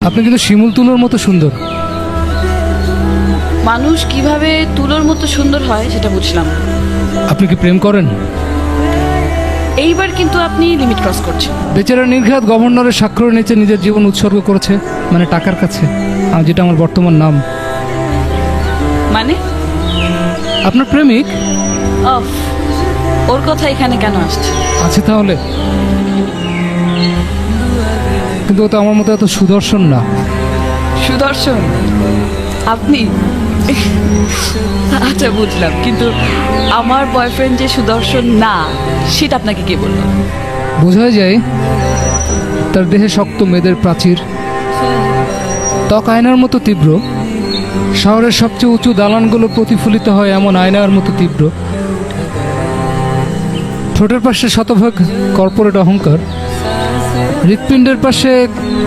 আপনি কিন্তু শিমুল তুলোর মতো সুন্দর। মানুষ কিভাবে তুলোর মতো সুন্দর হয় সেটা বুঝলাম। আপনি কি প্রেম করেন? এইবার কিন্তু আপনি লিমিট ক্রস করছেন। বেচারা নির্ঘাত গভর্নরের স্বাক্ষর নিচে নিজের জীবন উৎসর্গ করেছে, মানে টাকার কাছে, আর যেটা আমার বর্তমান নাম। মানে আপনার প্রেমিক অফ, ওর কথা এখানে কেন আসছে? আছে তাহলে, কিন্তু ও তো আমার মতো এত সুদর্শন না। সুদর্শন আপনি? আচ্ছা বুঝলাম, কিন্তু আমার বয়ফ্রেন্ড যে সুদর্শন না সেটা আপনাকে কে বলল? বোঝা যায় তার দেহে শক্ত মেদের প্রাচীর, ত্বক আয়নার মতো তীব্র, শহরের সবচেয়ে উঁচু দালানগুলো প্রতিফলিত হয় এমন আয়নার মতো তীব্র, ঠোঁটের পাশে শতভাগ কর্পোরেট অহংকার, হৃৎপিণ্ডের পাশে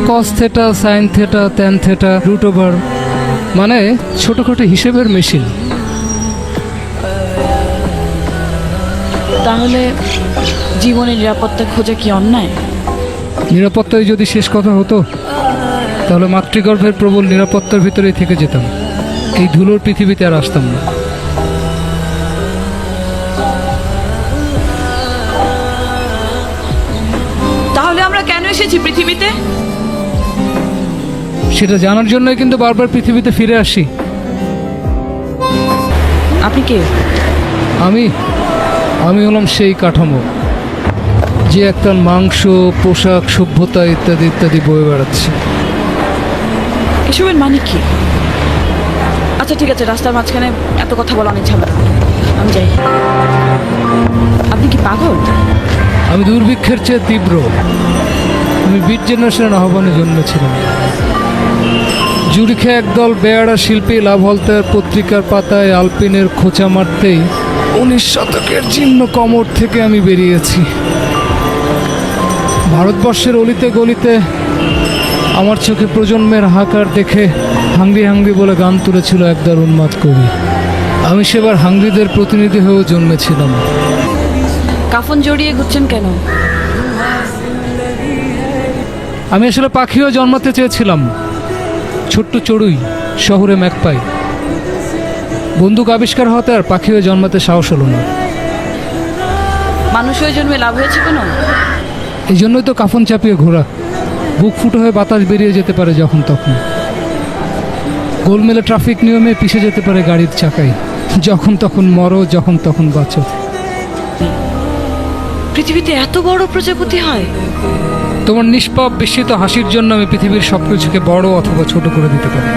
cos theta, sine theta, tan theta, root over, মানে ছোটখাটো হিসেবের মেশিন। তাহলে জীবনের নিরাপত্তা খোঁজা কি অন্যায়? নিরাপত্তাই যদি শেষ কথা হতো তাহলে মাতৃগর্ভের প্রবল নিরাপত্তার ভিতরেই থেকে যেতাম, এই ধুলোর পৃথিবীতে আর আসতাম না। তাহলে আমরা কেন এসেছি পৃথিবীতে? সেটা জানার জন্যই কিন্তু বারবার পৃথিবীতে ফিরে আসি। আপনি কে? আমি আমি হলাম সেই কাঠামো যে একটা মাংস, পোশাক, সভ্যতা ইত্যাদি ইত্যাদি বয়ে বেড়াচ্ছে। এসবের মানে কি? আচ্ছা ঠিক আছে, রাস্তার মাঝখানে এত কথা বলা অনেক ঝামেলা, আমি যাই। আপনি কি পাগল? আমি দুর্ভিক্ষের চেয়ে তীব্র। আমি বিট জেনারেশনের আহ্বানে জন্মেছিলাম। জুরিখে একদল বেয়ারা শিল্পী লাভলতার পত্রিকার পাতায় আলপিনের খোঁচা মারতেই 19 শতকের জীর্ণ কমর থেকে আমি বেরিয়েছি। ভারতবর্ষের অলিতে গলিতে আমার চোখে প্রজন্মের হাহাকার দেখে হাংরি হাংরি বলে গান তুলেছিল একদল উন্মাদ কবি। আমি সেবার হাংরিদের প্রতিনিধি হয়েও জন্মেছিলাম। কাফন জড়িয়ে ঘুরছেন কেন? আমি আসলে পাখিও জন্মাতে চেয়েছিলাম, ছোট্ট চড়ুই, শহরে ম্যাকপাই। বন্দুক আবিষ্কার হতে আর পাখি হয়ে জন্মাতে সাহস হলো না। মানুষ হয়ে জন্মে লাভ হয়েছে কোনো? এই জন্যই তো কাফন চাপিয়ে ঘোরা, বুক ফুটো হয়ে বাতাস বেরিয়ে যেতে পারে যখন তখন। গোলমেলে ট্রাফিক নিয়মে পিষে যেতে পারে গাড়ির চাকায়, যখন তখন মরো, যখন তখন বাঁচো। পৃথিবীতে এত বড় প্রজাপতি হয়? তোমার নিষ্পাপ বিস্মিত হাসির জন্য আমি পৃথিবীর সব কিছুকে বড় অথবা ছোট করে দিতে পারি।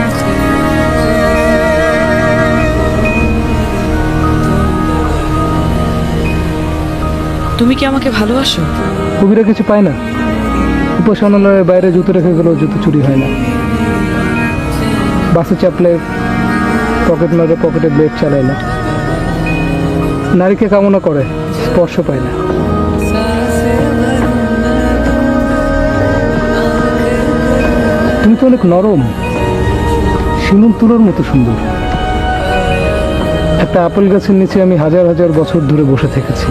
তুমি কি আমাকে ভালোবাসো? কবিরা কিছু পায় না, উপাসনালয়ের বাইরে জুতো রেখে গেলেও জুতো চুরি হয় না। বাসে চাপলে পকেট মারে, পকেটে ব্লেড চালায় না। নারীকে কামনা করে, স্পর্শ পায় না। তুমি তো অনেক নরম, শিমুল তুলোর মতো সুন্দর। একটা আপেল গাছের নিচে আমি হাজার হাজার বছর ধরে বসে থেকেছি।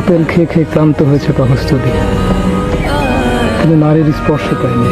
আপেল খেয়ে খেয়ে ক্লান্ত হয়েছে পাকস্থলী, কিন্তু নারীর স্পর্শ পাইনি।